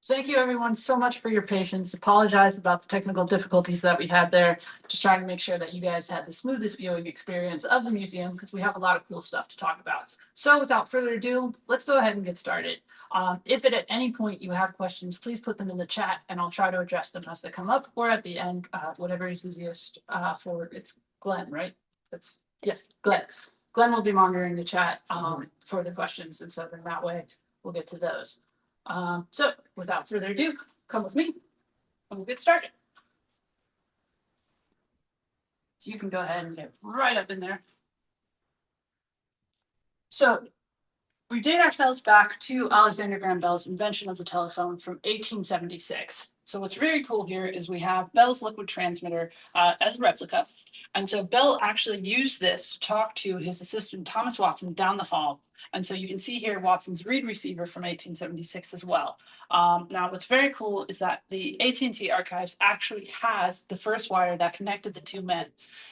Thank you everyone so much for your patience. Apologize about the technical difficulties that we had there. Just trying to make sure that you guys had the smoothest viewing experience of the museum because we have a lot of cool stuff to talk about. So without further ado, let's go ahead and get started. If at any point you have questions, please put them in the chat and I'll try to address them as they come up or at the end, whatever is easiest for it's Glenn, right? Yes, Glenn. Glenn will be monitoring the chat for the questions, and so then that way we'll get to those. So without further ado, come with me and we'll get started. So you can go ahead and get right up in there. So we date ourselves back to Alexander Graham Bell's invention of the telephone from 1876. So what's very cool here is we have Bell's liquid transmitter as a replica. And so Bell actually used this to talk to his assistant, Thomas Watson, down the hall. And so you can see here Watson's reed receiver from 1876 as well. Now, what's very cool is that the AT&T archives actually has the first wire that connected the two men.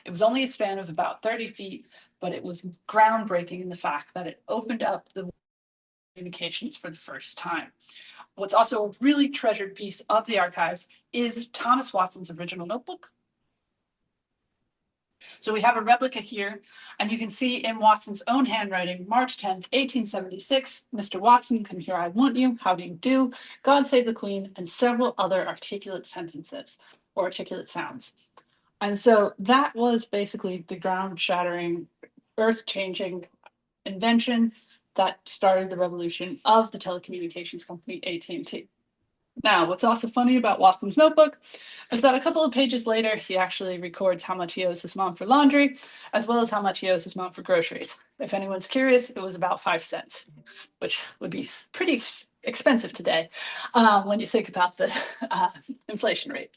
It was only a span of about 30 feet, but it was groundbreaking in the fact that it opened up the communications for the first time. What's also a really treasured piece of the archives is Thomas Watson's original notebook. So we have a replica here, and you can see in Watson's own handwriting, March 10th, 1876, Mr. Watson, come here, I want you, how do you do, God save the Queen, and several other articulate sentences or articulate sounds. And so that was basically the ground-shattering, earth-changing invention that started the revolution of the telecommunications company AT&T. Now, what's also funny about Watson's notebook is that a couple of pages later, he actually records how much he owes his mom for laundry, as well as how much he owes his mom for groceries. If anyone's curious, it was about 5 cents, which would be pretty expensive today when you think about the inflation rate.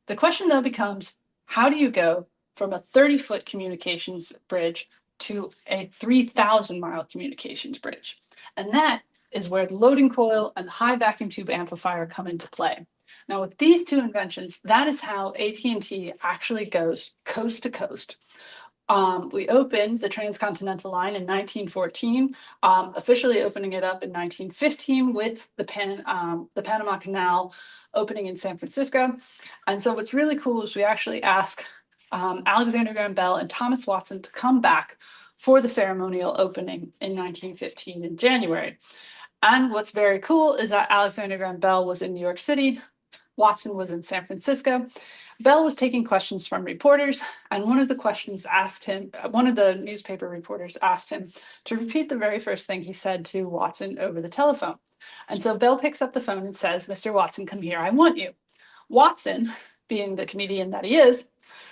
The question, though, becomes, how do you go from a 30-foot communications bridge to a 3,000-mile communications bridge? And that is where the loading coil and the high vacuum tube amplifier come into play. Now, with these two inventions, that is how AT&T actually goes coast to coast. We opened the transcontinental line in 1914, officially opening it up in 1915 with the Panama Canal opening in San Francisco. And so what's really cool is we actually ask Alexander Graham Bell and Thomas Watson to come back for the ceremonial opening in 1915 in January. And what's very cool is that Alexander Graham Bell was in New York City, Watson was in San Francisco. Bell was taking questions from reporters, and one of the newspaper reporters asked him to repeat the very first thing he said to Watson over the telephone. And so Bell picks up the phone and says, "Mr. Watson, come here, I want you." Watson, being the comedian that he is,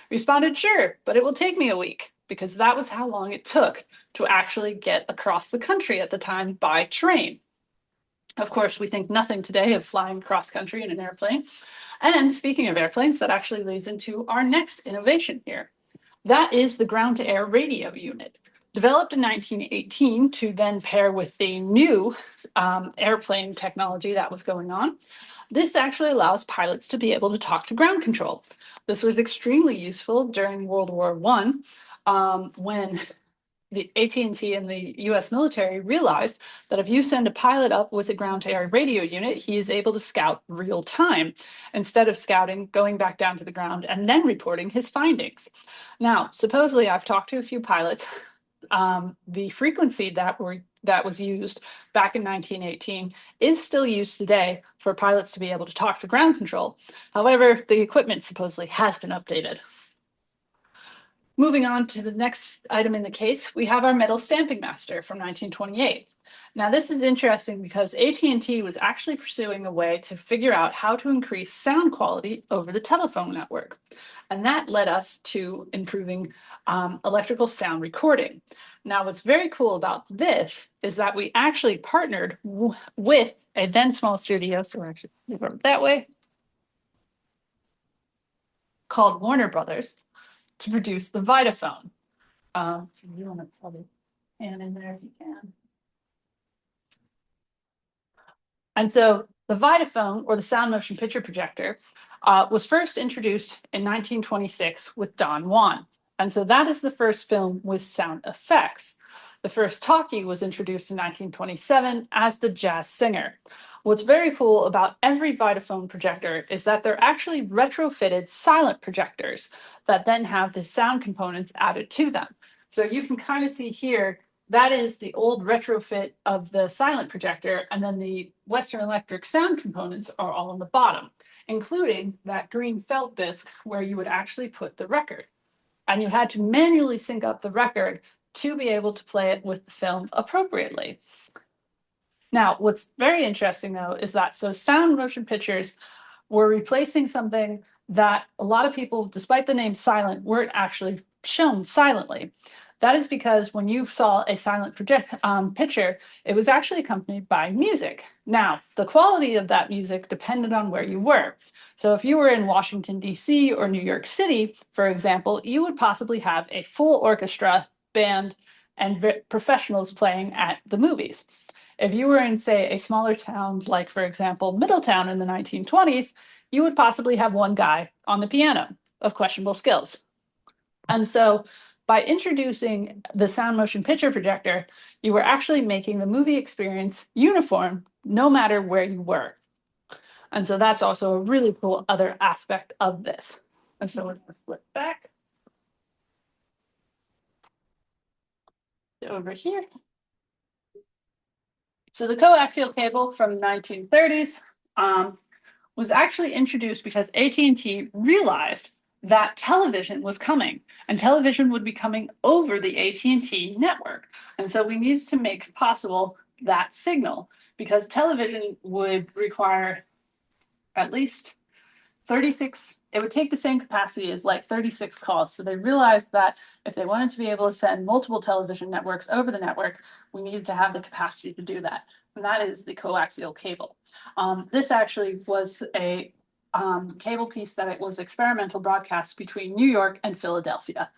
responded, "Sure, but it will take me a week," because that was how long it took to actually get across the country at the time by train. Of course, we think nothing today of flying cross country in an airplane. And speaking of airplanes, that actually leads into our next innovation here. That is the ground-to-air radio unit. Developed in 1918 to then pair with the new airplane technology that was going on. This actually allows pilots to be able to talk to ground control. This was extremely useful during World War I when the AT&T and the US military realized that if you send a pilot up with a ground-to-air radio unit, he is able to scout real time instead of scouting, going back down to the ground, and then reporting his findings. Now, supposedly, I've talked to a few pilots. The frequency that was used back in 1918 is still used today for pilots to be able to talk to ground control. However, the equipment supposedly has been updated. Moving on to the next item in the case, we have our metal stamping master from 1928. Now, this is interesting because AT&T was actually pursuing a way to figure out how to increase sound quality over the telephone network. And that led us to improving electrical sound recording. Now, what's very cool about this is that we actually partnered with a then small studio, so we're actually that way, called Warner Brothers, to produce the Vitaphone. So you want to probably pan in there if you can. And so the Vitaphone, or the sound motion picture projector, was first introduced in 1926 with Don Juan. And so that is the first film with sound effects. The first talkie was introduced in 1927 as the Jazz Singer. What's very cool about every Vitaphone projector is that they're actually retrofitted silent projectors that then have the sound components added to them. So you can kind of see here, that is the old retrofit of the silent projector, and then the Western Electric sound components are all on the bottom, including that green felt disc where you would actually put the record. And you had to manually sync up the record to be able to play it with the film appropriately. Now, what's very interesting though is that sound motion pictures were replacing something that a lot of people, despite the name silent, weren't actually shown silently. That is because when you saw a silent picture, it was actually accompanied by music. Now, the quality of that music depended on where you were. So if you were in Washington, D.C. or New York City, for example, you would possibly have a full orchestra, band, and professionals playing at the movies. If you were in, say, a smaller town, like, for example, Middletown in the 1920s, you would possibly have one guy on the piano of questionable skills. And so by introducing the sound motion picture projector, you were actually making the movie experience uniform no matter where you were. And so that's also a really cool other aspect of this. And so we're going to flip back over here. So the coaxial cable from the 1930s was actually introduced because AT&T realized that television was coming, and television would be coming over the AT&T network. And so we needed to make possible that signal, because television would require at least 36, it would take the same capacity as like 36 calls. So they realized that if they wanted to be able to send multiple television networks over the network, we needed to have the capacity to do that. And that is the coaxial cable. This actually was a cable piece that it was experimental broadcast between New York and Philadelphia.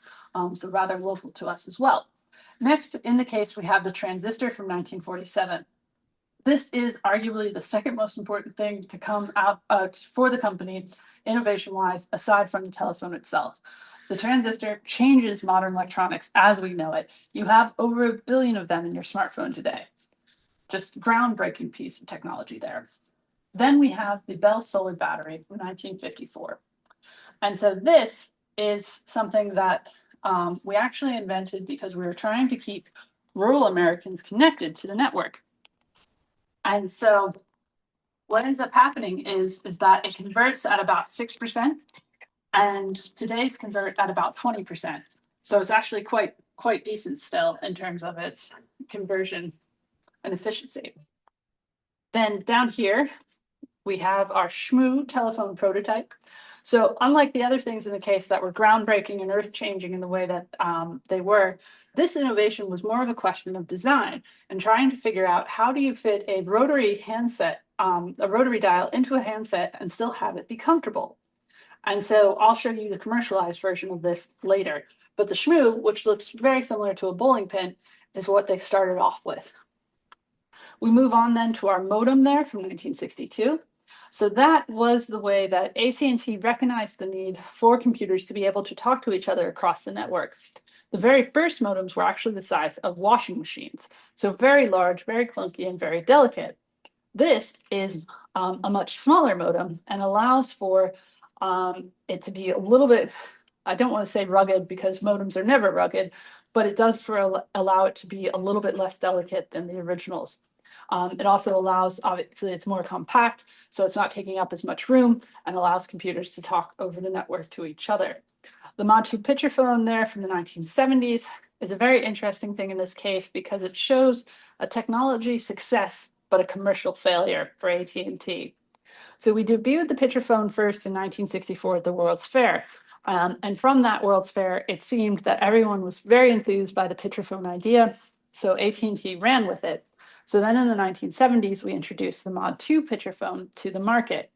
So rather local to us as well. Next in the case, we have the transistor from 1947. This is arguably the second most important thing to come out for the company, innovation-wise, aside from the telephone itself. The transistor changes modern electronics as we know it. You have over 1 billion of them in your smartphone today. Just groundbreaking piece of technology there. Then we have the Bell Solar Battery from 1954. And so this is something that we actually invented because we were trying to keep rural Americans connected to the network. And so what ends up happening is that it converts at about 6%, and today's convert at about 20%. So it's actually quite decent still in terms of its conversion and efficiency. Then down here, we have our Shmoo telephone prototype. So unlike the other things in the case that were groundbreaking and earth-changing in the way that they were, this innovation was more of a question of design and trying to figure out how do you fit a rotary handset, a rotary dial into a handset and still have it be comfortable. And so I'll show you the commercialized version of this later. But the Shmoo, which looks very similar to a bowling pin, is what they started off with. We move on then to our modem there from 1962. So that was the way that AT&T recognized the need for computers to be able to talk to each other across the network. The very first modems were actually the size of washing machines. So very large, very clunky, and very delicate. This is a much smaller modem and allows for it to be a little bit, I don't want to say rugged because modems are never rugged, but it does allow it to be a little bit less delicate than the originals. It also allows, obviously it's more compact, so it's not taking up as much room and allows computers to talk over the network to each other. The Mod 2 picture phone there from the 1970s is a very interesting thing in this case because it shows a technology success, but a commercial failure for AT&T. So we debuted the picture phone first in 1964 at the World's Fair. And from that World's Fair, it seemed that everyone was very enthused by the picture phone idea, so AT&T ran with it. So then in the 1970s, we introduced the Mod 2 picture phone to the market.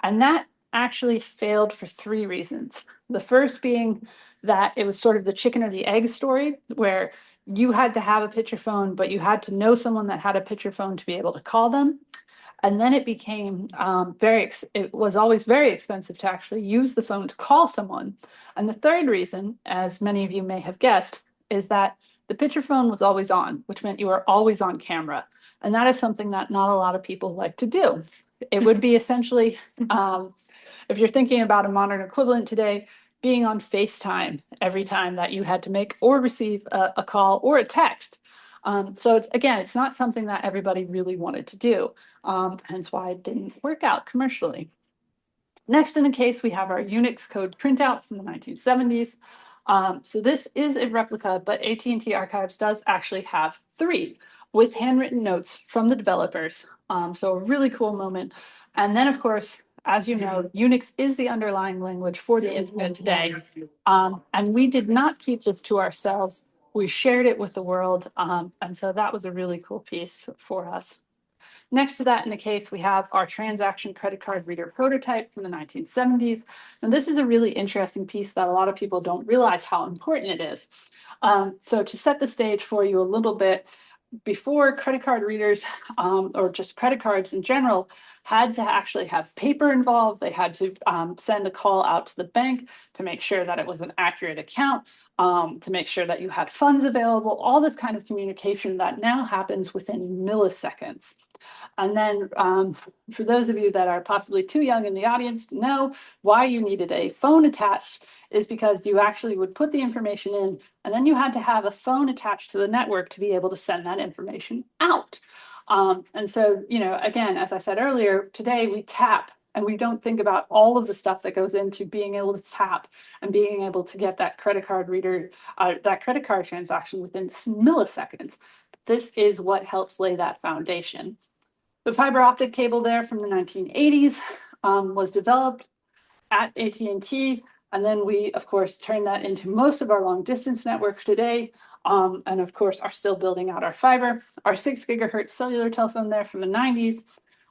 And that actually failed for 3 reasons. The first being that it was sort of the chicken or the egg story, where you had to have a picture phone, but you had to know someone that had a picture phone to be able to call them. And then it became it was always very expensive to actually use the phone to call someone. And the third reason, as many of you may have guessed, is that the picture phone was always on, which meant you were always on camera. And that is something that not a lot of people like to do. It would be essentially, if you're thinking about a modern equivalent today, being on FaceTime every time that you had to make or receive a call or a text. So it's not something that everybody really wanted to do, hence why it didn't work out commercially. Next in the case, we have our Unix code printout from the 1970s. So this is a replica, but AT&T Archives does actually have 3 with handwritten notes from the developers. So a really cool moment. And then, of course, as you know, Unix is the underlying language for the internet today. And we did not keep this to ourselves. We shared it with the world. And so that was a really cool piece for us. Next to that in the case, we have our transaction credit card reader prototype from the 1970s. And this is a really interesting piece that a lot of people don't realize how important it is. So to set the stage for you a little bit, before credit card readers or just credit cards in general had to actually have paper involved, they had to send a call out to the bank to make sure that it was an accurate account, to make sure that you had funds available, all this kind of communication that now happens within milliseconds. And then for those of you that are possibly too young in the audience to know why you needed a phone attached is because you actually would put the information in and then you had to have a phone attached to the network to be able to send that information out. And so, again, as I said earlier, today we tap and we don't think about all of the stuff that goes into being able to tap and being able to get that credit card reader, that credit card transaction within milliseconds. This is what helps lay that foundation. The fiber optic cable there from the 1980s was developed at AT&T. And then we, of course, turned that into most of our long distance networks today. And of course, are still building out our fiber. Our 6 gigahertz cellular telephone there from the 90s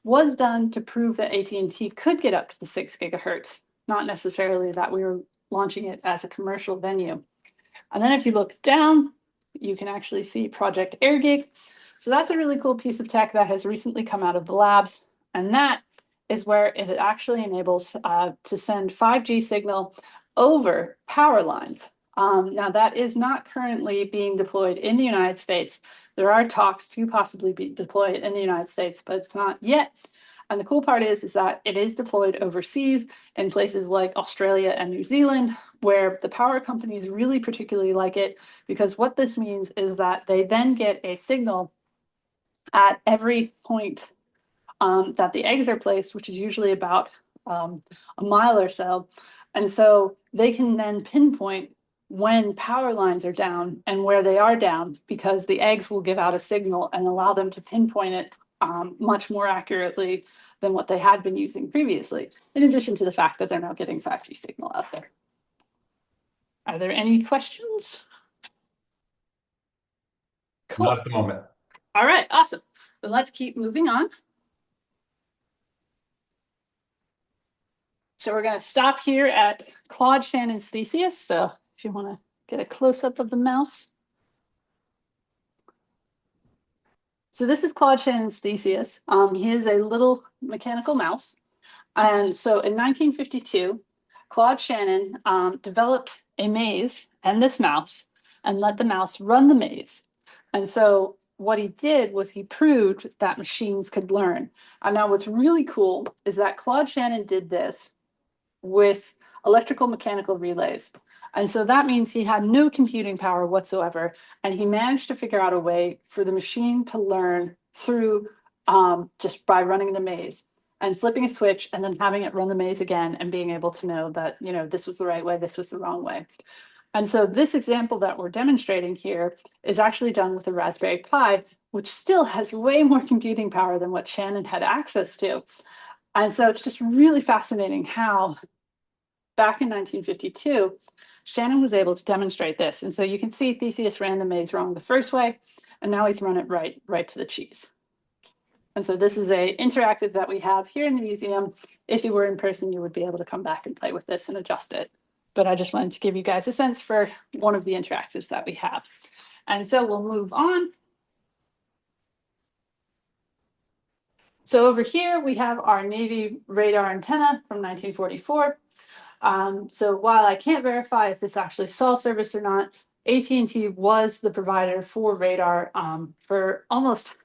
was done to prove that AT&T could get up to the 6 gigahertz, not necessarily that we were launching it as a commercial venue. And then if you look down, you can actually see Project AirGig. So that's a really cool piece of tech that has recently come out of the labs. And that is where it actually enables to send 5G signal over power lines. Now that is not currently being deployed in the United States. There are talks to possibly be deployed in the United States, but it's not yet. And the cool part is that it is deployed overseas in places like Australia and New Zealand, where the power companies really particularly like it, because what this means is that they then get a signal at every point that the eggs are placed, which is usually about a mile or so. And so they can then pinpoint when power lines are down and where they are down, because the eggs will give out a signal and allow them to pinpoint it much more accurately than what they had been using previously, in addition to the fact that they're now getting 5G signal out there. Are there any questions? Cool. Not at the moment. All right, awesome. Then let's keep moving on. So we're going to stop here at Claude Shannon's Theseus. So if you want to get a close-up of the mouse. So this is Claude Shannon's Theseus. He is a little mechanical mouse. And so in 1952, Claude Shannon developed a maze and this mouse and let the mouse run the maze. And so what he did was he proved that machines could learn. And now what's really cool is that Claude Shannon did this with electrical mechanical relays. And so that means he had no computing power whatsoever. And he managed to figure out a way for the machine to learn through just by running the maze and flipping a switch and then having it run the maze again and being able to know that, this was the right way, this was the wrong way. And so this example that we're demonstrating here is actually done with a Raspberry Pi, which still has way more computing power than what Shannon had access to. And so it's just really fascinating how back in 1952, Shannon was able to demonstrate this. And so you can see Theseus ran the maze wrong the first way, and now he's run it right to the cheese. And so this is a interactive that we have here in the museum. If you were in person, you would be able to come back and play with this and adjust it. But I just wanted to give you guys a sense for one of the interactives that we have. And so we'll move on. So over here, we have our Navy radar antenna from 1944. So while I can't verify if this actually saw service or not, AT&T was the provider for radar for almost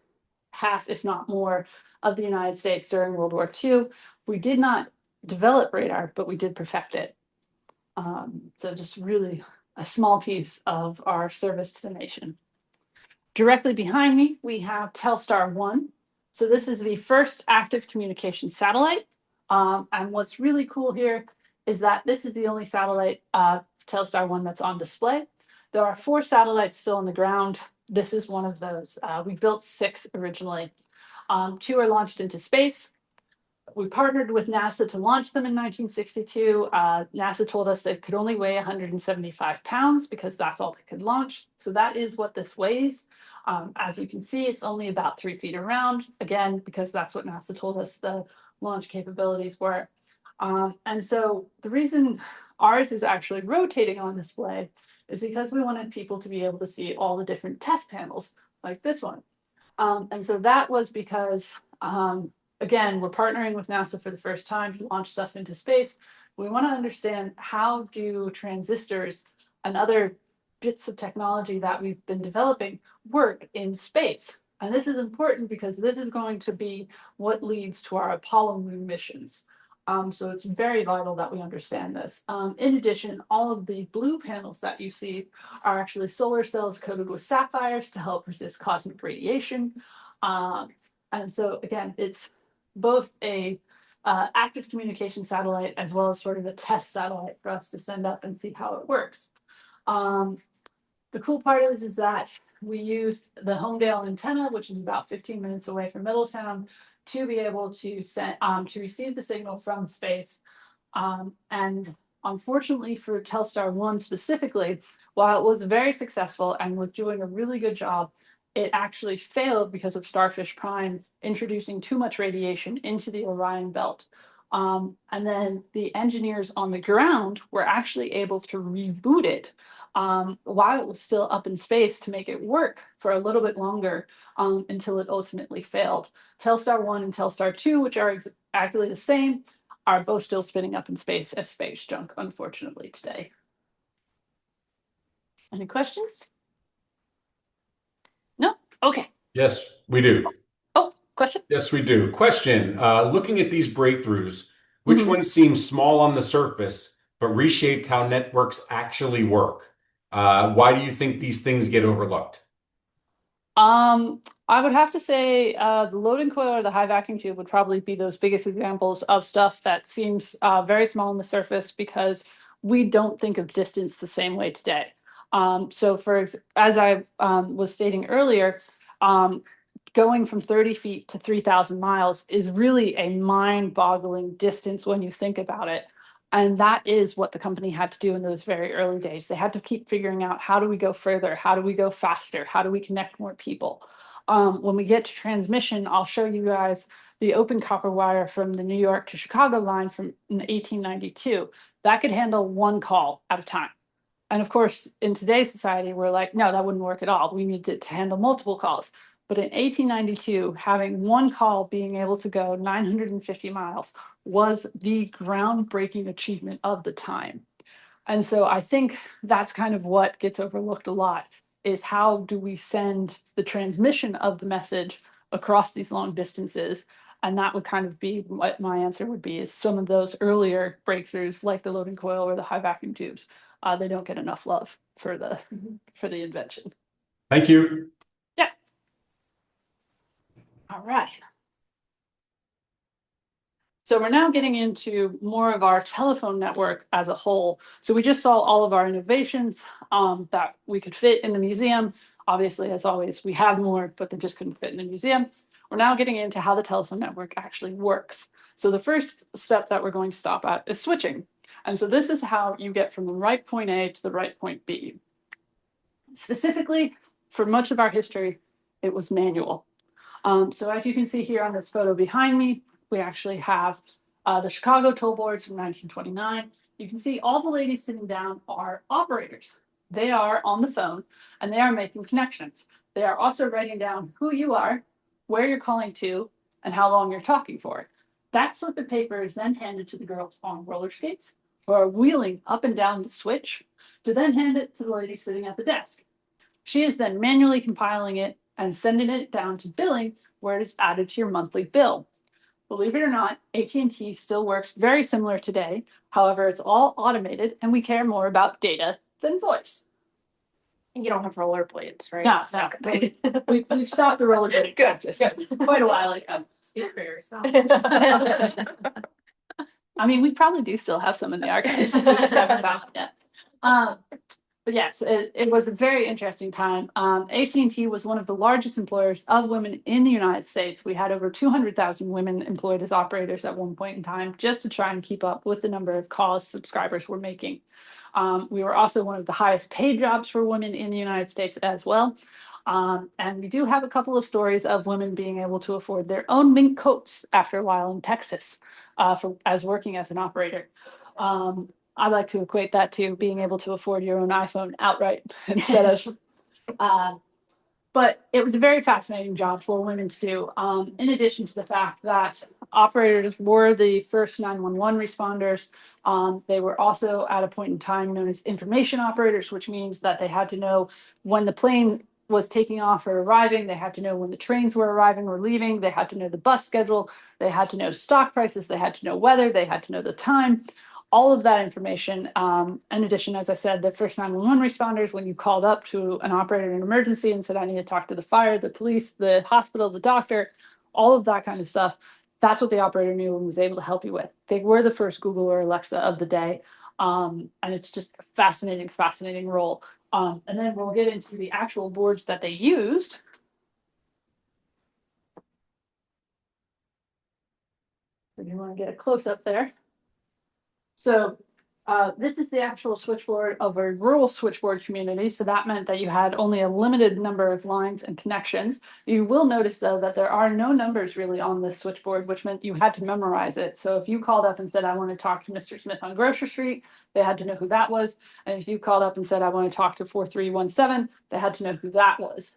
half, if not more, of the United States during World War II. We did not develop radar, but we did perfect it. So just really a small piece of our service to the nation. Directly behind me, we have Telstar 1. So this is the first active communication satellite. And what's really cool here is that this is the only satellite, Telstar 1, that's on display. There are 4 satellites still on the ground. This is one of those. We built 6 originally. 2 are launched into space. We partnered with NASA to launch them in 1962. NASA told us it could only weigh 175 pounds because that's all they could launch. So that is what this weighs. As you can see, it's only about 3 feet around, again, because that's what NASA told us the launch capabilities were. And so the reason ours is actually rotating on display is because we wanted people to be able to see all the different test panels like this one. And so that was because, again, we're partnering with NASA for the first time to launch stuff into space. We want to understand how do transistors and other bits of technology that we've been developing work in space. And this is important because this is going to be what leads to our Apollo moon missions. So it's very vital that we understand this. In addition, all of the blue panels that you see are actually solar cells coated with sapphires to help resist cosmic radiation. And so again, it's both a active communication satellite as well as sort of a test satellite for us to send up and see how it works. The cool part is that we used the Homedale antenna, which is about 15 minutes away from Middletown, to be able to send to receive the signal from space. And unfortunately for Telstar 1 specifically, while it was very successful and was doing a really good job, it actually failed because of Starfish Prime introducing too much radiation into the Orion belt. And then the engineers on the ground were actually able to reboot it while it was still up in space to make it work for a little bit longer until it ultimately failed. Telstar 1 and Telstar 2, which are exactly the same, are both still spinning up in space as space junk, unfortunately, today. Any questions? No? Okay. Yes, we do. Oh, question? Yes, we do. Question. Looking at these breakthroughs, which one seems small on the surface, but reshaped how networks actually work? Why do you think these things get overlooked? I would have to say the loading coil or the high vacuum tube would probably be those biggest examples of stuff that seems very small on the surface because we don't think of distance the same way today. So as I was stating earlier, going from 30 feet to 3,000 miles is really a mind-boggling distance when you think about it. And that is what the company had to do in those very early days. They had to keep figuring out, how do we go further? How do we go faster? How do we connect more people? When we get to transmission, I'll show you guys the open copper wire from the New York to Chicago line from 1892. That could handle 1 call at a time. And of course, in today's society, we're like, no, that wouldn't work at all. We need to handle multiple calls. But in 1892, having 1 call being able to go 950 miles was the groundbreaking achievement of the time. And so I think that's kind of what gets overlooked a lot, is how do we send the transmission of the message across these long distances? And that would kind of be what my answer would be, is some of those earlier breakthroughs like the loading coil or the high vacuum tubes. They don't get enough love for the invention. Thank you. Yeah. All right. So we're now getting into more of our telephone network as a whole. So we just saw all of our innovations that we could fit in the museum. Obviously, as always, we have more, but they just couldn't fit in the museum. We're now getting into how the telephone network actually works. So the first step that we're going to stop at is switching. And so this is how you get from the right point A to the right point B. Specifically, for much of our history, it was manual. So as you can see here on this photo behind me, we actually have the Chicago toll boards from 1929. You can see all the ladies sitting down are operators. They are on the phone and they are making connections. They are also writing down who you are, where you're calling to, and how long you're talking for. That slip of paper is then handed to the girls on roller skates who are wheeling up and down the switch to then hand it to the lady sitting at the desk. She is then manually compiling it and sending it down to billing, where it is added to your monthly bill. Believe it or not, AT&T still works very similar today. However, it's all automated and we care more about data than voice. You don't have rollerblades, right? No, So- we've stopped the rollerblading practice quite a while ago. Speak for yourself. I mean, we probably do still have some in the archives. We just haven't found them yet. But yes, it was a very interesting time. AT&T was one of the largest employers of women in the United States. We had over 200,000 women employed as operators at one point in time, just to try and keep up with the number of calls subscribers were making. We were also one of the highest paid jobs for women in the United States as well. And we do have a couple of stories of women being able to afford their own mink coats after a while in Texas as working as an operator. I like to equate that to being able to afford your own iPhone outright instead of, but it was a very fascinating job for women to do. In addition to the fact that operators were the first 911 responders, they were also at a point in time known as information operators, which means that they had to know when the plane was taking off or arriving. They had to know when the trains were arriving or leaving. They had to know the bus schedule. They had to know stock prices. They had to know weather. They had to know the time. All of that information. In addition, as I said, the first 911 responders, when you called up to an operator in an emergency and said, I need to talk to the fire, the police, the hospital, the doctor, all of that kind of stuff, that's what the operator knew and was able to help you with. They were the first Google or Alexa of the day. And it's just a fascinating, fascinating role. And then we'll get into the actual boards that they used. If you want to get a close up there. So this is the actual switchboard of a rural switchboard community. So that meant that you had only a limited number of lines and connections. You will notice, though, that there are no numbers really on this switchboard, which meant you had to memorize it. So if you called up and said, I want to talk to Mr. Smith on Grocery Street, they had to know who that was. And if you called up and said, I want to talk to 4317, they had to know who that was.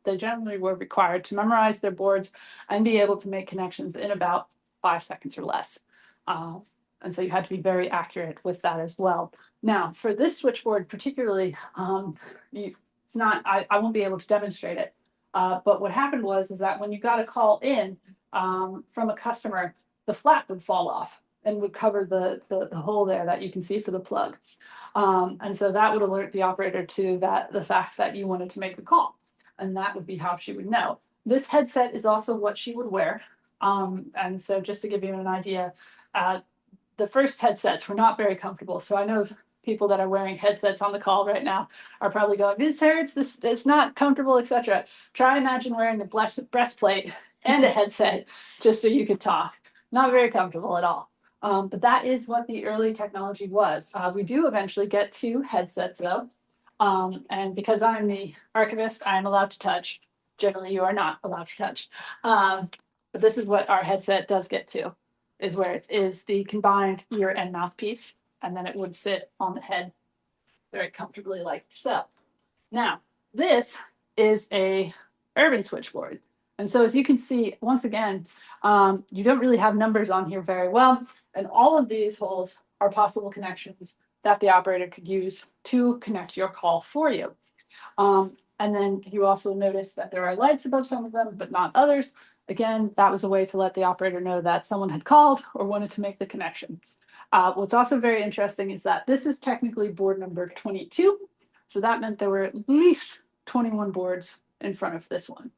They generally were required to memorize their boards and be able to make connections in about 5 seconds or less. And so you had to be very accurate with that as well. Now, for this switchboard particularly, it's not, I won't be able to demonstrate it. But what happened was that when you got a call in from a customer, the flap would fall off and would cover the hole there that you can see for the plug. And so that would alert the operator to the fact that you wanted to make a call. And that would be how she would know. This headset is also what she would wear. And so just to give you an idea, the first headsets were not very comfortable. So I know people that are wearing headsets on the call right now are probably going, this hurts, it's not comfortable, etc. Try imagine wearing a breastplate and a headset just so you could talk. Not very comfortable at all. But that is what the early technology was. We do eventually get to headsets though. And because I'm the archivist, I am allowed to touch. Generally, you are not allowed to touch. But this is what our headset does get to. Is where it is the combined ear and mouthpiece, and then it would sit on the head very comfortably like so. Now, this is a urban switchboard. And so as you can see, once again, you don't really have numbers on here very well. And all of these holes are possible connections that the operator could use to connect your call for you. And then you also notice that there are lights above some of them, but not others. Again, that was a way to let the operator know that someone had called or wanted to make the connection. What's also very interesting is that this is technically board number 22. So that meant there were at least 21 boards in front of this one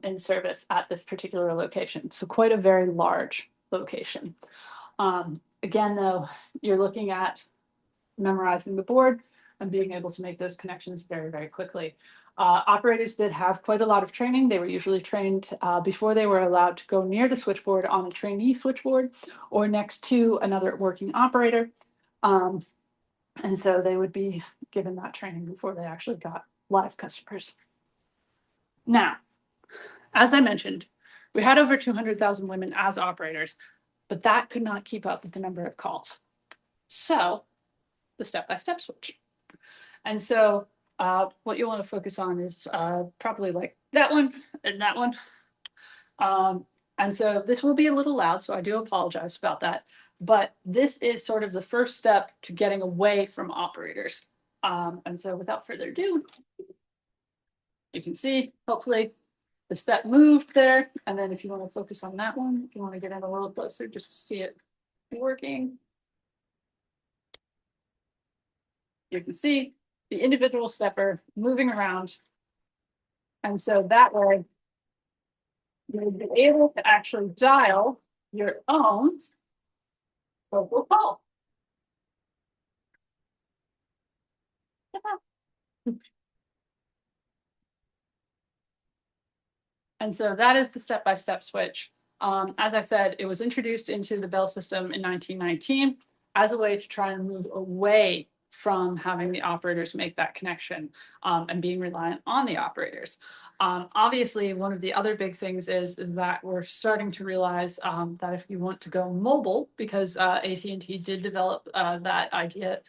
in service at this particular location. So quite a very large location. Again, though, you're looking at memorizing the board and being able to make those connections very, very quickly. Operators did have quite a lot of training. They were usually trained before they were allowed to go near the switchboard on a trainee switchboard or next to another working operator. And so they would be given that training before they actually got live customers. Now, as I mentioned, we had over 200,000 women as operators, but that could not keep up with the number of calls. So the step-by-step switch. And so what you want to focus on is probably like that one and that one. And so this will be a little loud, so I do apologize about that. but this is sort of the first step to getting away from operators. And so without further ado, you can see, hopefully, the step moved there. And then if you want to focus on that one, if you want to get in a little closer, just to see it working. You can see the individual stepper moving around. And so that way, you'll be able to actually dial your own local call. And so that is the step-by-step switch. As I said, it was introduced into the Bell system in 1919 as a way to try and move away from having the operators make that connection and being reliant on the operators. Obviously, one of the other big things is that we're starting to realize that if you want to go mobile, because AT&T did develop that idea.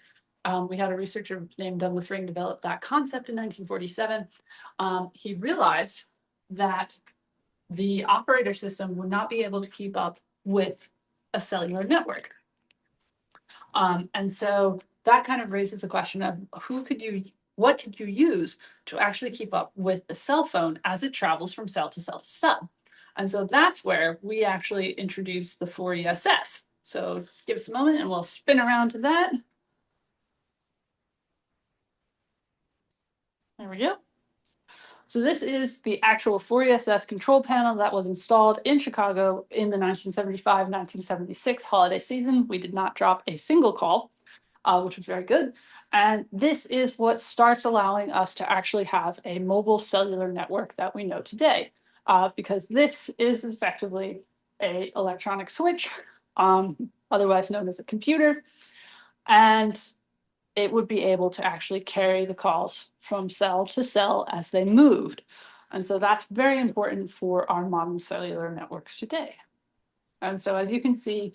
We had a researcher named Douglas Ring develop that concept in 1947. He realized that the operator system would not be able to keep up with a cellular network. And so that kind of raises the question of what could you use to actually keep up with a cell phone as it travels from cell to cell to cell? And so that's where we actually introduce the 4ESS. So give us a moment and we'll spin around to that. There we go. So this is the actual 4ESS control panel that was installed in Chicago in the 1975-1976 holiday season. We did not drop a single call, which was very good. And this is what starts allowing us to actually have a mobile cellular network that we know today, because this is effectively an electronic switch, otherwise known as a computer. And it would be able to actually carry the calls from cell to cell as they moved. And so that's very important for our modern cellular networks today. And so as you can see,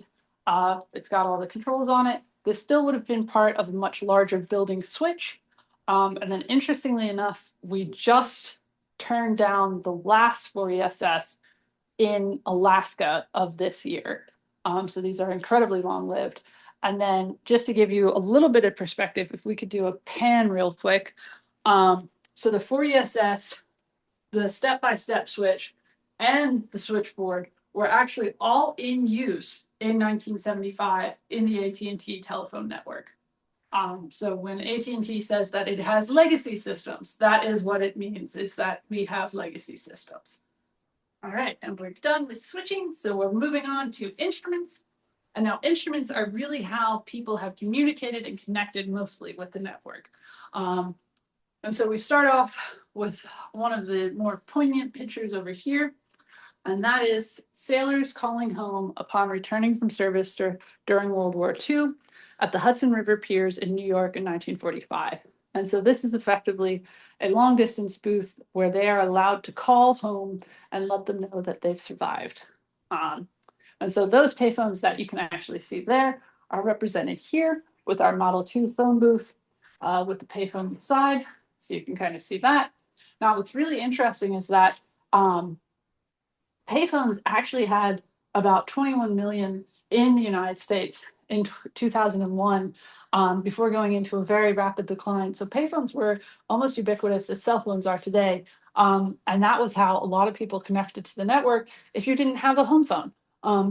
it's got all the controls on it. This still would have been part of a much larger building switch. And then interestingly enough, we just turned down the last 4ESS in Alaska of this year. So these are incredibly long-lived. And then just to give you a little bit of perspective, if we could do a pan real quick. So the 4ESS, the step-by-step switch, and the switchboard were actually all in use in 1975 in the AT&T telephone network. So when AT&T says that it has legacy systems, that is what it means, is that we have legacy systems. All right, and we're done with switching, so we're moving on to instruments. And now instruments are really how people have communicated and connected mostly with the network. And so we start off with one of the more poignant pictures over here, and that is sailors calling home upon returning from service during World War II at the Hudson River piers in New York in 1945. And so this is effectively a long distance booth where they are allowed to call home and let them know that they've survived. And so those payphones that you can actually see there are represented here with our Model 2 phone booth with the payphone inside. So you can kind of see that. Now, what's really interesting is that payphones actually had about 21 million in the United States in 2001 before going into a very rapid decline. So payphones were almost ubiquitous as cell phones are today. And that was how a lot of people connected to the network. If you didn't have a home phone,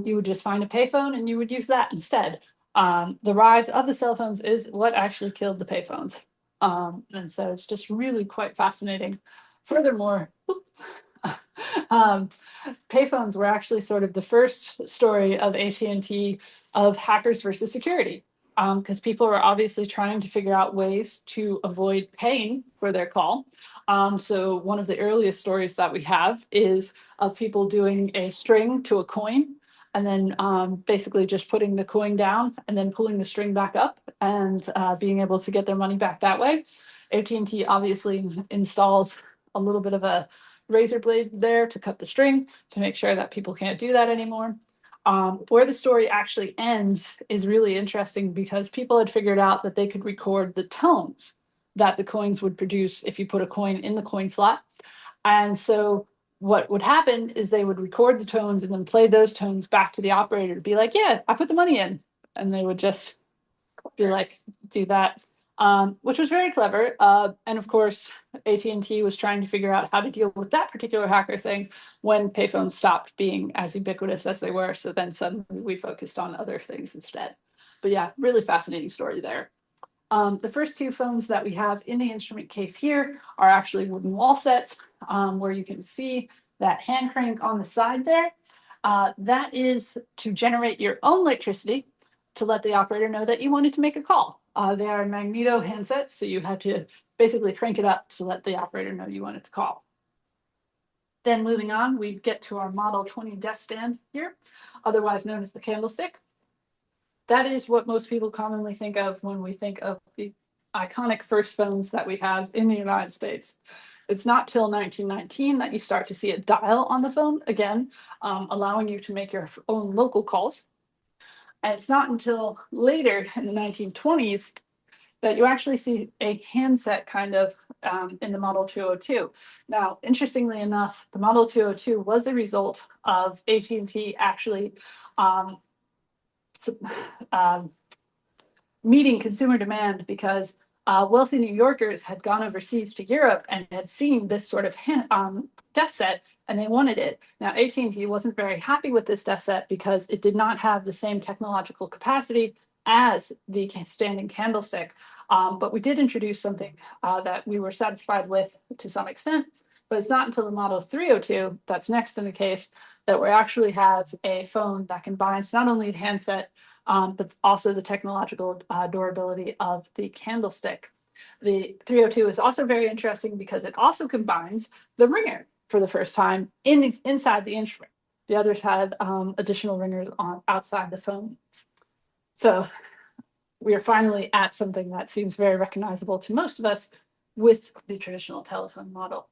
you would just find a payphone and you would use that instead. The rise of the cell phones is what actually killed the payphones. And so it's just really quite fascinating. Furthermore, payphones were actually sort of the first story of AT&T of hackers versus security, because people were obviously trying to figure out ways to avoid paying for their call. So one of the earliest stories that we have is of people doing a string to a coin and then basically just putting the coin down and then pulling the string back up and being able to get their money back that way. AT&T obviously installs a little bit of a razor blade there to cut the string to make sure that people can't do that anymore. Where the story actually ends is really interesting because people had figured out that they could record the tones that the coins would produce if you put a coin in the coin slot. And so what would happen is they would record the tones and then play those tones back to the operator to be like, yeah, I put the money in. and they would just be like, do that, which was very clever. And of course, AT&T was trying to figure out how to deal with that particular hacker thing when payphones stopped being as ubiquitous as they were. So then suddenly we focused on other things instead. But yeah, really fascinating story there. The first two phones that we have in the instrument case here are actually wooden wall sets, where you can see that hand crank on the side there. That is to generate your own electricity to let the operator know that you wanted to make a call. They are magneto handsets, so you had to basically crank it up to let the operator know you wanted to call. Then moving on, we get to our Model 20 desk stand here, otherwise known as the candlestick. That is what most people commonly think of when we think of the iconic first phones that we have in the United States. It's not till 1919 that you start to see a dial on the phone again, allowing you to make your own local calls. And it's not until later in the 1920s that you actually see a handset kind of in the Model 202. Now, interestingly enough, the Model 202 was a result of AT&T actually meeting consumer demand because wealthy New Yorkers had gone overseas to Europe and had seen this sort of desk set, and they wanted it. Now, AT&T wasn't very happy with this desk set because it did not have the same technological capacity as the standing candlestick. But we did introduce something that we were satisfied with to some extent. But it's not until the Model 302 that's next in the case that we actually have a phone that combines not only a handset, but also the technological durability of the candlestick. The 302 is also very interesting because it also combines the ringer for the first time inside the instrument. The others had additional ringers outside the phone. So we are finally at something that seems very recognizable to most of us with the traditional telephone model.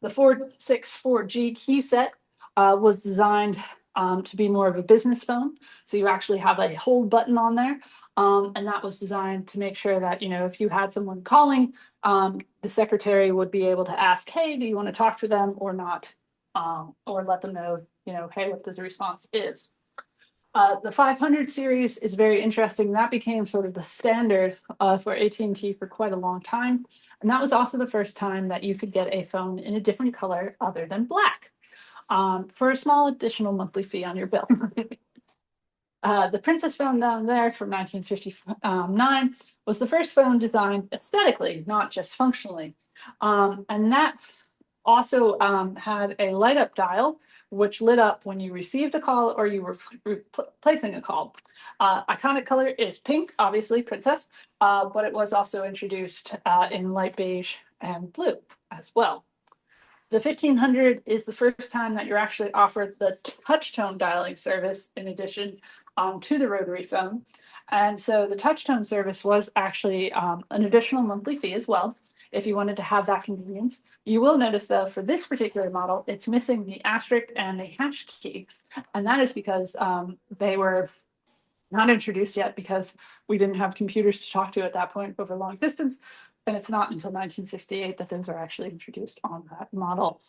The 464G key set was designed to be more of a business phone. So you actually have a hold button on there. And that was designed to make sure that, you know, if you had someone calling, the secretary would be able to ask, hey, do you want to talk to them or not? Or let them know, you know, hey, what the response is. The 500 series is very interesting. That became sort of the standard for AT&T for quite a long time. And that was also the first time that you could get a phone in a different color other than black for a small additional monthly fee on your bill. The Princess phone down there from 1959 was the first phone designed aesthetically, not just functionally. And that also had a light up dial, which lit up when you received a call or you were placing a call. Iconic color is pink, obviously, Princess, but it was also introduced in light beige and blue as well. The 1500 is the first time that you're actually offered the touch tone dialing service in addition to the rotary phone. And so the touch tone service was actually an additional monthly fee as well, if you wanted to have that convenience. You will notice though, for this particular model, it's missing the asterisk and the hash key. And that is because they were not introduced yet because we didn't have computers to talk to at that point over long distance. And it's not until 1968 that those are actually introduced on that model.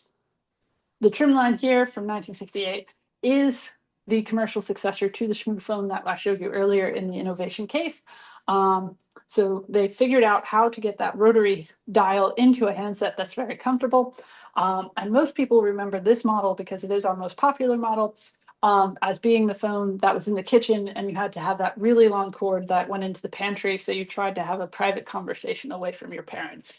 The trim line here from 1968 is the commercial successor to the Schmoo phone that I showed you earlier in the innovation case. So they figured out how to get that rotary dial into a handset that's very comfortable. And most people remember this model because it is our most popular model as being the phone that was in the kitchen and you had to have that really long cord that went into the pantry. So you tried to have a private conversation away from your parents.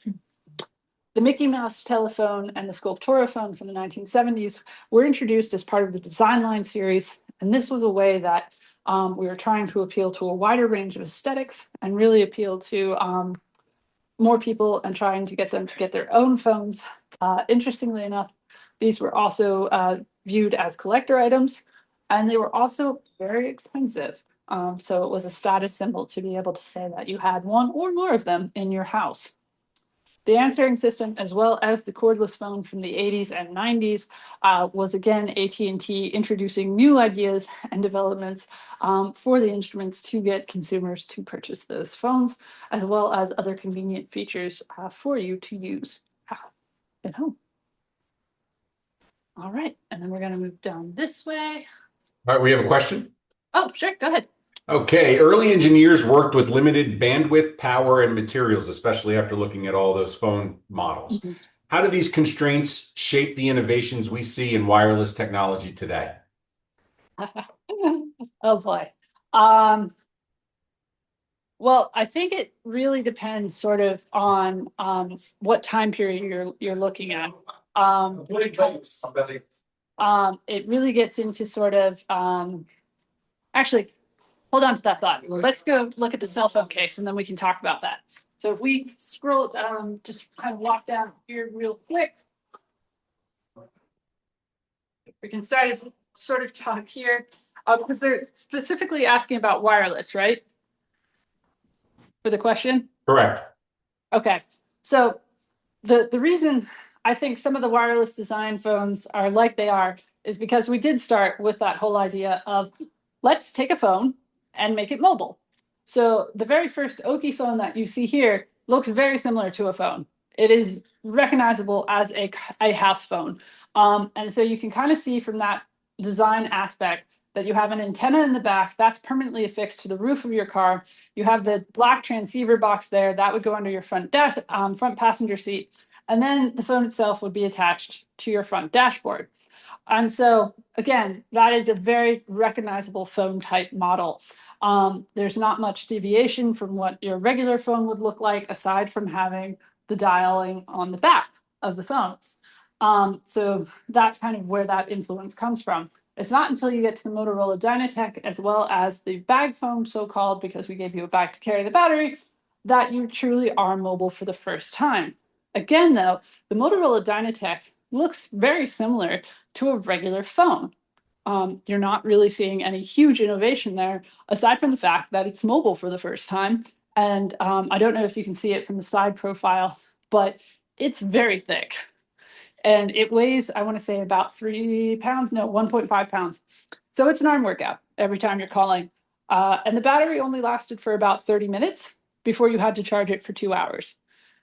The Mickey Mouse telephone and the Sculptura phone from the 1970s were introduced as part of the Design Line series. And this was a way that we were trying to appeal to a wider range of aesthetics and really appeal to more people and trying to get them to get their own phones. Interestingly enough, these were also viewed as collector items, and they were also very expensive. So it was a status symbol to be able to say that you had one or more of them in your house. The answering system, as well as the cordless phone from the 80s and 90s, was again AT&T introducing new ideas and developments for the instruments to get consumers to purchase those phones, as well as other convenient features for you to use at home. All right, and then we're going to move down this way. All right, we have a question. Oh, sure, go ahead. Okay, early engineers worked with limited bandwidth, power, and materials, especially after looking at all those phone models. Mhm. How do these constraints shape the innovations we see in wireless technology today? Oh boy. Um, well, I think it really depends sort of on what time period you're looking at. It really gets into sort of actually, hold on to that thought. Let's go look at the cell phone case and then we can talk about that. So if we scroll, just kind of walk down here real quick, we can sort of talk here because they're specifically asking about wireless, right? For the question. Correct. Okay, so the reason I think some of the wireless design phones are like they are is because we did start with that whole idea of let's take a phone and make it mobile. So the very first Oki phone that you see here looks very similar to a phone. It is recognizable as a house phone. And so you can kind of see from that design aspect that you have an antenna in the back that's permanently affixed to the roof of your car. You have the black transceiver box there that would go under your front passenger seat, and then the phone itself would be attached to your front dashboard. And so, again, that is a very recognizable phone type model. There's not much deviation from what your regular phone would look like, aside from having the dialing on the back of the phone. So that's kind of where that influence comes from. It's not until you get to the Motorola Dynatech, as well as the bag phone, so-called, because we gave you a bag to carry the battery, that you truly are mobile for the first time. Again, though, the Motorola Dynatech looks very similar to a regular phone. You're not really seeing any huge innovation there, aside from the fact that it's mobile for the first time. And I don't know if you can see it from the side profile, but it's very thick. And it weighs, I want to say, about 3 pounds, no, 1.5 pounds. So it's an arm workout every time you're calling. And the battery only lasted for about 30 minutes before you had to charge it for 2 hours.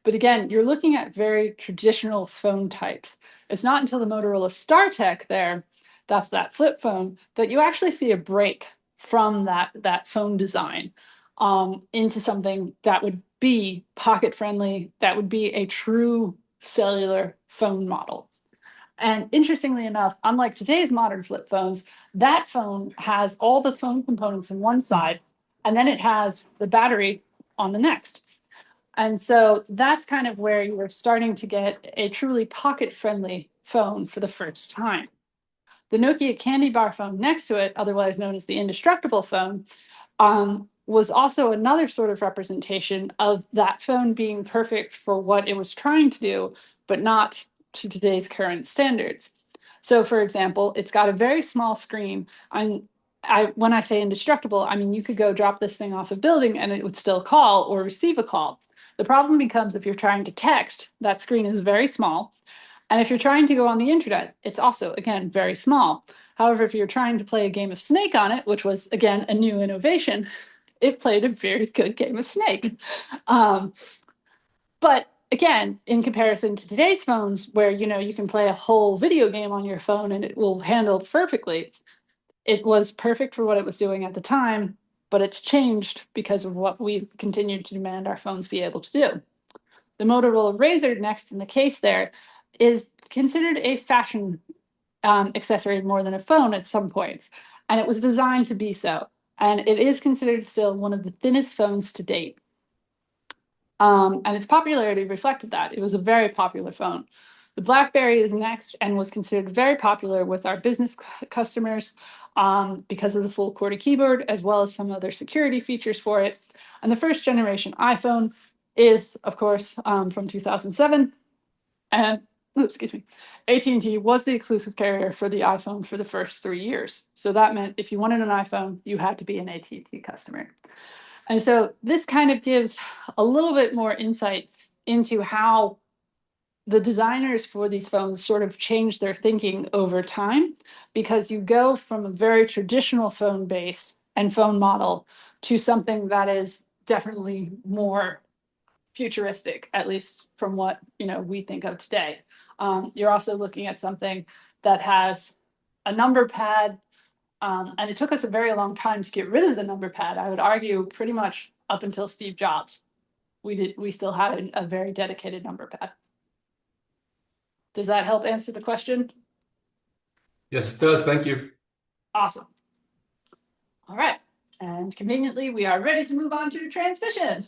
But again, you're looking at very traditional phone types. It's not until the Motorola StarTech there, that's that flip phone, that you actually see a break from that phone design into something that would be pocket friendly, that would be a true cellular phone model. And interestingly enough, unlike today's modern flip phones, that phone has all the phone components in one side, and then it has the battery on the next. And so that's kind of where you're starting to get a truly pocket friendly phone for the first time. The Nokia Candy Bar phone next to it, otherwise known as the indestructible phone, was also another sort of representation of that phone being perfect for what it was trying to do, but not to today's current standards. So, for example, it's got a very small screen. When I say indestructible, I mean you could go drop this thing off a building and it would still call or receive a call. The problem becomes if you're trying to text, that screen is very small. And if you're trying to go on the internet, it's also, again, very small. However, if you're trying to play a game of Snake on it, which was, again, a new innovation, it played a very good game of Snake. Um, but again, in comparison to today's phones, where you can play a whole video game on your phone and it will handle it perfectly, it was perfect for what it was doing at the time, but it's changed because of what we've continued to demand our phones be able to do. The Motorola Razr next in the case there is considered a fashion accessory more than a phone at some points, and it was designed to be so. And it is considered still one of the thinnest phones to date. And its popularity reflected that. It was a very popular phone. The BlackBerry is next and was considered very popular with our business customers because of the full QWERTY keyboard, as well as some other security features for it. And the first generation iPhone is, of course, from 2007. And, excuse me, AT&T was the exclusive carrier for the iPhone for the first 3 years. So that meant if you wanted an iPhone, you had to be an AT&T customer. And so this kind of gives a little bit more insight into how the designers for these phones sort of changed their thinking over time, because you go from a very traditional phone base and phone model to something that is definitely more futuristic, at least from what we think of today. You're also looking at something that has a number pad And it took us a very long time to get rid of the number pad. I would argue pretty much up until Steve Jobs. We still had a very dedicated number pad. Does that help answer the question? Yes, it does. Thank you. Awesome. All right. And conveniently, we are ready to move on to transmission.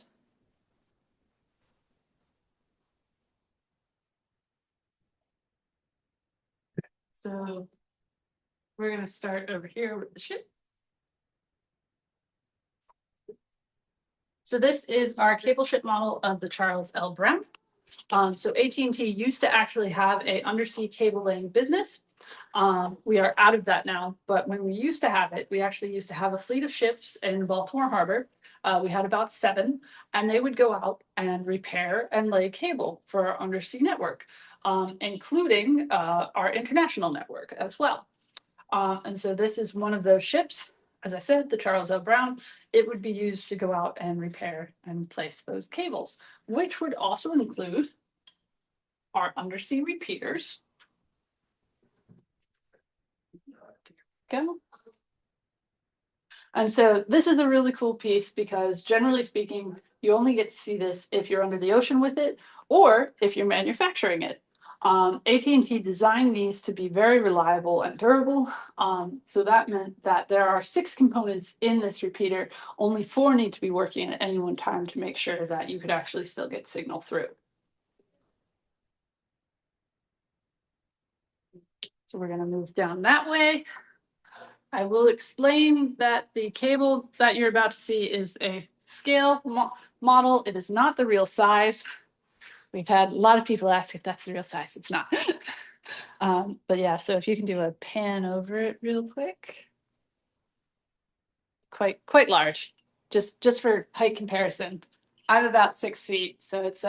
So we're going to start over here with the ship. So this is our cable ship model of the Charles L. Brown. So AT&T used to actually have a undersea cable laying business. We are out of that now, but when we used to have it, we actually used to have a fleet of ships in Baltimore Harbor. We had about 7, and they would go out and repair and lay cable for our undersea network, including our international network as well. And so this is one of those ships. As I said, the Charles L. Brown, it would be used to go out and repair and place those cables, which would also include our undersea repeaters. Go. And so this is a really cool piece because generally speaking, you only get to see this if you're under the ocean with it or if you're manufacturing it. AT&T designed these to be very reliable and durable. So that meant that there are 6 components in this repeater. Only 4 need to be working at any one time to make sure that you could actually still get signal through. So we're going to move down that way. I will explain that the cable that you're about to see is a scale model. It is not the real size. We've had a lot of people ask if that's the real size. It's not. But yeah, so if you can do a pan over it real quick. Quite large, just for height comparison. I'm about 6 feet, so it's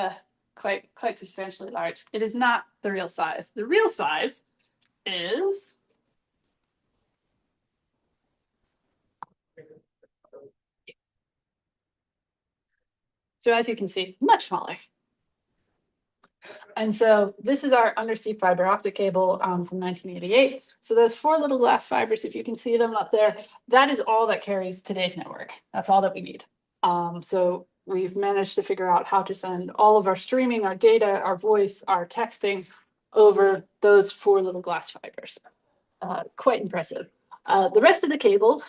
quite substantially large. It is not the real size. The real size is so as you can see, much smaller. And so this is our undersea fiber optic cable from 1988. So those 4 little glass fibers, if you can see them up there, that is all that carries today's network. That's all that we need. So we've managed to figure out how to send all of our streaming, our data, our voice, our texting over those 4 little glass fibers. Quite impressive. The rest of the cable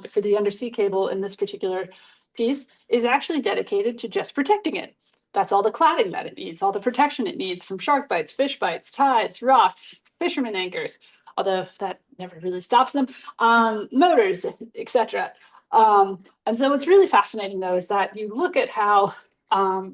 for the undersea cable in this particular piece is actually dedicated to just protecting it. That's all the cladding that it needs, all the protection it needs from shark bites, fish bites, tides, rocks, fisherman anchors, although that never really stops them, motors, etc. And so what's really fascinating, though, is that you look at how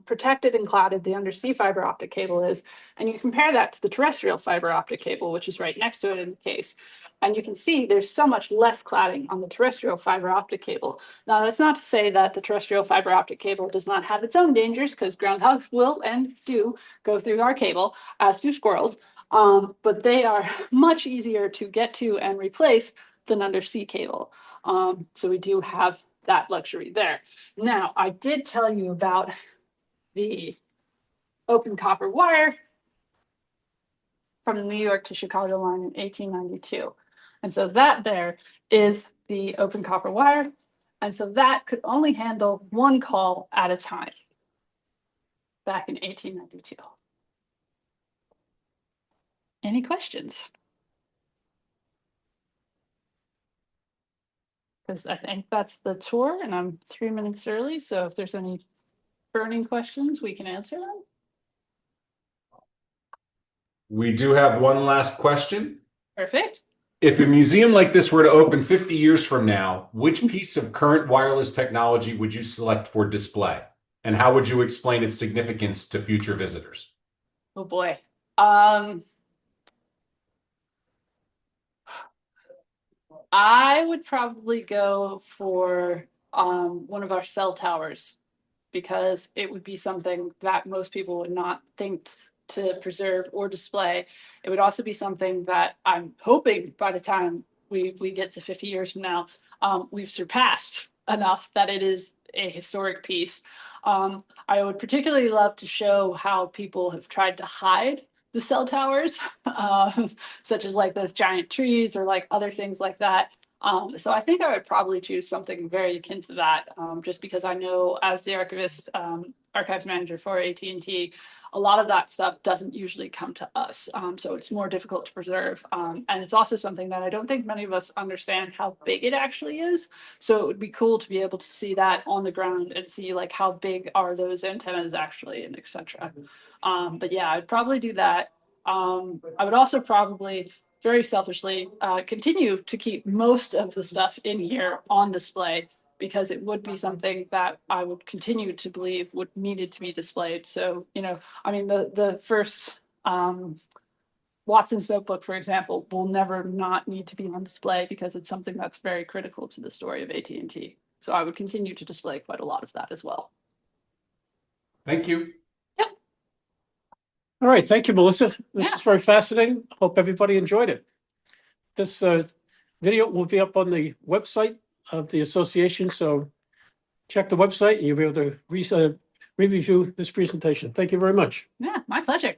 protected and cladded the undersea fiber optic cable is, and you compare that to the terrestrial fiber optic cable, which is right next to it in the case. And you can see there's so much less cladding on the terrestrial fiber optic cable. Now, that's not to say that the terrestrial fiber optic cable does not have its own dangers, because groundhogs will and do go through our cable, as do squirrels. But they are much easier to get to and replace than undersea cable. So we do have that luxury there. Now, I did tell you about the open copper wire from the New York to Chicago line in 1892. And so that there is the open copper wire. And so that could only handle 1 call at a time back in 1892. Any questions? Because I think that's the tour and I'm 3 minutes early. So if there's any burning questions, we can answer them. We do have one last question. Perfect. If a museum like this were to open 50 years from now, which piece of current wireless technology would you select for display? And how would you explain its significance to future visitors? Oh boy. I would probably go for one of our cell towers, because it would be something that most people would not think to preserve or display. It would also be something that I'm hoping by the time we get to 50 years from now, we've surpassed enough that it is a historic piece. I would particularly love to show how people have tried to hide the cell towers, such as like those giant trees or like other things like that. So I think I would probably choose something very akin to that, just because I know as the archives manager for AT&T, a lot of that stuff doesn't usually come to us. So it's more difficult to preserve. And it's also something that I don't think many of us understand how big it actually is. So it would be cool to be able to see that on the ground and see like how big are those antennas actually and etc. But yeah, I'd probably do that. I would also probably very selfishly continue to keep most of the stuff in here on display, because it would be something that I would continue to believe would needed to be displayed. So, you know, I mean, the first Watson's notebook, for example, will never not need to be on display because it's something that's very critical to the story of AT&T. So I would continue to display quite a lot of that as well. Thank you. All right, thank you, Melissa. This Yeah. is very fascinating. Hope everybody enjoyed it. This video will be up on the website of the association, so check the website and you'll be able to re-review this presentation. Thank you very much. Yeah, my pleasure.